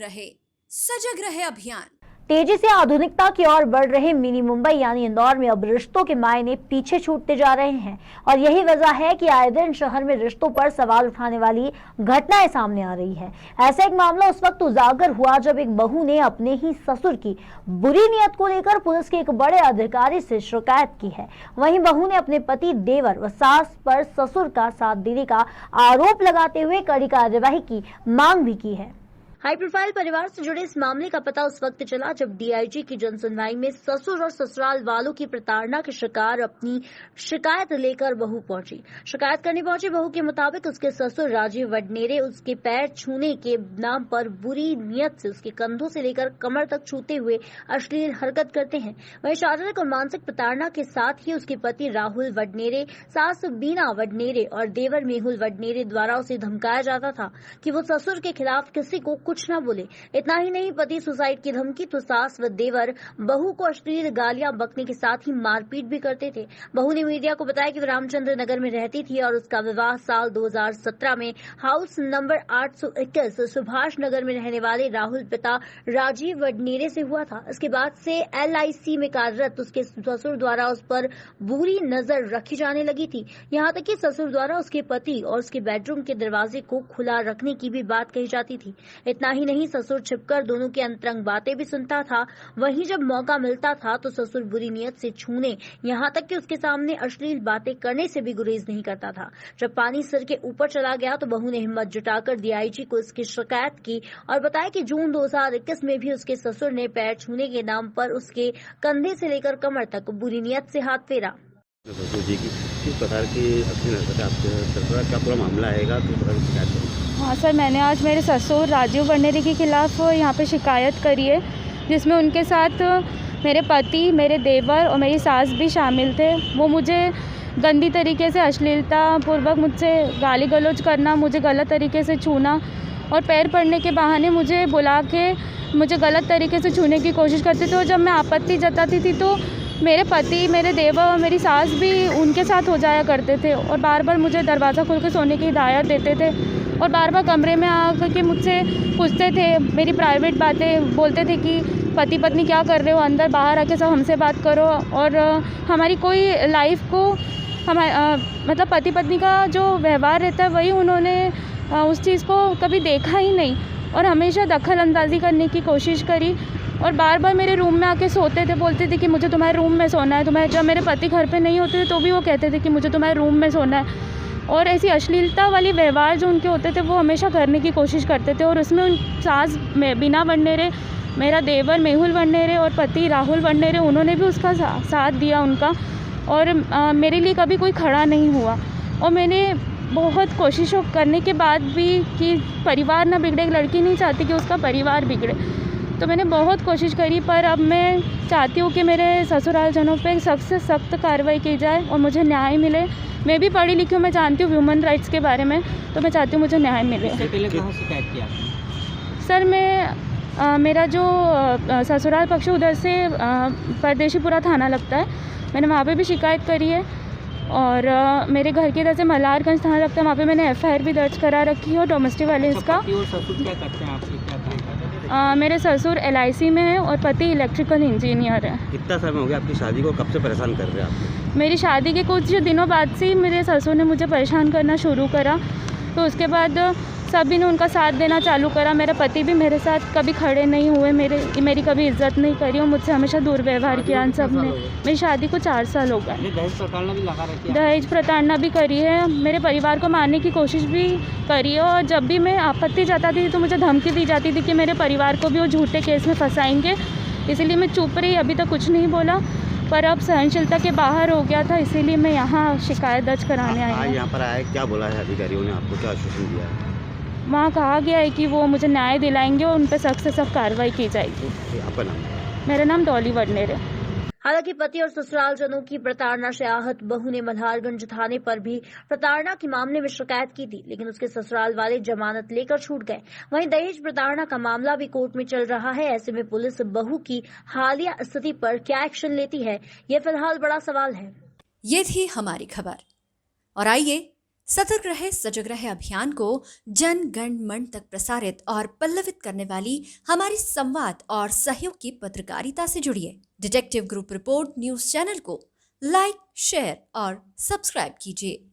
रहे, सजग रहे अभियान। तेजी से आधुनिकता की ओर बढ़ रहे मिनी मुंबई यानी इंदौर में अब रिश्तों के मायने पीछे छूटते जा रहे हैं और यही वजह है कि आए दिन शहर में रिश्तों पर सवाल उठाने वाली घटनाएं सामने आ रही है। ऐसा एक मामला उस वक्त उजागर हुआ जब एक बहू ने अपने ही ससुर की बुरी नीयत को लेकर पुलिस के एक बड़े अधिकारी से शिकायत की है। वहीं बहू ने अपने पति, देवर व सास पर ससुर का साथ देने का आरोप लगाते हुए कड़ी कार्यवाही की मांग भी की है। हाई प्रोफाइल परिवार से जुड़े इस मामले का पता उस वक्त चला जब डीआईजी की जनसुनवाई में ससुर और ससुराल वालों की प्रताड़ना के शिकार अपनी शिकायत लेकर बहू पहुंची। शिकायत करने पहुंची बहू के मुताबिक उसके ससुर राजीव वडनेरे उसके पैर छूने के नाम पर बुरी नियत से उसके कंधों से लेकर कमर तक छूते हुए अश्लील हरकत करते हैं। वहीं शारीरिक और मानसिक प्रताड़ना के साथ ही उसके पति राहुल वडनेरे, सास बीना वडनेरे और देवर मेहुल वडनेरे द्वारा उसे धमकाया जाता था कि वो ससुर के खिलाफ किसी को कुछ न बोले। इतना ही नहीं, पति सुसाइड की धमकी तो सास व देवर बहू को अश्लील गालियां बकने के साथ ही मारपीट भी करते थे। बहू ने मीडिया को बताया कि वो रामचंद्र नगर में रहती थी और उसका विवाह साल 2017 में हाउस नंबर 821 सुभाष नगर में रहने वाले राहुल पिता राजीव वडनेरे से हुआ था। इसके बाद से LIC में कार्यरत उसके ससुर द्वारा उस पर बुरी नजर रखी जाने लगी थी। यहाँ तक कि ससुर द्वारा उसके पति और उसके बेडरूम के दरवाजे को खुला रखने की भी बात कही जाती थी। इतना ही नहीं, ससुर छिपकर दोनों की अंतरंग बातें भी सुनता था। वहीं जब मौका मिलता था तो ससुर बुरी नियत से छूने, यहाँ तक कि उसके सामने अश्लील बातें करने से भी गुरेज नहीं करता था। जब पानी सिर के ऊपर चला गया तो बहू ने हिम्मत जुटाकर डीआईजी को इसकी शिकायत की और बताया कि जून 2021 में भी उसके ससुर ने पैर छूने के नाम पर उसके कंधे से लेकर कमर तक बुरी नियत से हाथ फेरा। ससुर जी की किस प्रकार की अश्लील हरकत आपके ससुर का पूरा मामला आएगा, किस प्रकार की शिकायत करेंगे? हाँ सर, मैंने आज मेरे ससुर राजीव वडनेरे के खिलाफ यहाँ पे शिकायत करी है, जिसमें उनके साथ मेरे पति, मेरे देवर और मेरी सास भी शामिल थे। वो मुझे गंदी तरीके से अश्लीलता पूर्वक मुझसे गाली गलौज करना, मुझे गलत तरीके से छूना और पैर पड़ने के बहाने मुझे बुला के मुझे गलत तरीके से छूने की कोशिश करते थे। और जब मैं आपत्ति जताती थी तो मेरे पति, मेरे देवर और मेरी सास भी उनके साथ हो जाया करते थे और बार बार मुझे दरवाज़ा खोल के सोने की हिदायत देते थे और बार बार कमरे में आकर के मुझसे पूछते थे, मेरी प्राइवेट बातें बोलते थे कि पति पत्नी क्या कर रहे हो, अंदर बाहर आके सब हमसे बात करो। और हमारी कोई लाइफ को मतलब पति पत्नी का जो व्यवहार रहता है वही उन्होंने उस चीज़ को कभी देखा ही नहीं और हमेशा दखल अंदाजी करने की कोशिश करी और बार बार मेरे रूम में आके सोते थे, बोलते थे कि मुझे तुम्हारे रूम में सोना है। तुम्हारे जब मेरे पति घर पे नहीं होते थे तो भी वो कहते थे कि मुझे तुम्हारे रूम में सोना है। और ऐसी अश्लीलता वाली व्यवहार जो उनके होते थे वो हमेशा करने की कोशिश करते थे। और उसमें उन सास बीना वडनेरे, मेरा देवर मेहुल वडनेरे और पति राहुल वडनेरे, उन्होंने भी उसका साथ दिया उनका। और मेरे लिए कभी कोई खड़ा नहीं हुआ। और मैंने बहुत कोशिशों करने के बाद भी कि परिवार ना बिगड़े, एक लड़की नहीं चाहती कि उसका परिवार बिगड़े, तो मैंने बहुत कोशिश करी। पर अब मैं चाहती हूँ कि मेरे ससुरालजनों पे सख्त से सख्त कार्रवाई की जाए और मुझे न्याय मिले। मैं भी पढ़ी लिखी हूँ, मैं जानती हूँ ह्यूमन राइट्स के बारे में, तो मैं चाहती हूँ मुझे न्याय मिले। इससे पहले कहाँ शिकायत किया? सर मेरा जो ससुराल पक्ष उधर से परदेशीपुरा थाना लगता है, मैंने वहाँ पे भी शिकायत करी है। और मेरे घर के इधर से मल्हारगंज थाना लगता है, वहाँ पे मैंने FIR भी दर्ज करा रखी है और डोमेस्टिक वायलेंस का। पति और ससुर क्या करते हैं आपके, क्या काम करते हैं? मेरे ससुर LIC में है और पति इलेक्ट्रिकल इंजीनियर है। कितना समय हो गया आपकी शादी को, कब से परेशान कर रहे हैं आपको? मेरी शादी के कुछ दिनों बाद से मेरे ससुर ने मुझे परेशान करना शुरू करा, तो उसके बाद सभी ने उनका साथ देना चालू करा। मेरे पति भी मेरे साथ कभी खड़े नहीं हुए, मेरी कभी इज्जत नहीं करी और मुझसे हमेशा दुर्व्यवहार किया इन सब ने। मेरी शादी को 4 साल हो गए। दहेज प्रताड़ना भी लगा रखी है? दहेज प्रताड़ना भी करी है, मेरे परिवार को मारने की कोशिश भी करी है। और जब भी मैं आपत्ति जताती थी तो मुझे धमकी दी जाती थी कि मेरे परिवार को भी वो झूठे केस में फंसाएंगे। इसीलिए मैं चुप रही, अभी तक कुछ नहीं बोला। पर अब सहनशीलता के बाहर हो गया था, इसीलिए मैं यहाँ शिकायत दर्ज कराने आई हूँ। यहाँ पर आए, क्या बोला है अधिकारियों ने आपको, क्या आश्वासन दिया है? वहाँ कहा गया है कि वो मुझे न्याय दिलाएंगे और उन पर सख्त से सख्त कार्रवाई की जाएगी। आपका नाम? मेरा नाम डॉली वडनेरे। हालांकि पति और ससुरालजनों की प्रताड़ना से आहत बहू ने मल्हारगंज थाने पर भी प्रताड़ना के मामले में शिकायत की थी, लेकिन उसके ससुराल वाले जमानत लेकर छूट गए। वहीं दहेज प्रताड़ना का मामला भी कोर्ट में चल रहा है। ऐसे में पुलिस बहू की हालिया स्थिति पर क्या एक्शन लेती है, ये फिलहाल बड़ा सवाल है। ये थी हमारी खबर और आइए सतर्क रहे सजग रहे अभियान को जन गण मन तक प्रसारित और पल्लवित करने वाली हमारी संवाद और सहयोग की पत्रकारिता से जुड़िए। Detective group report news channel को लाइक, शेयर और सब्सक्राइब कीजिए।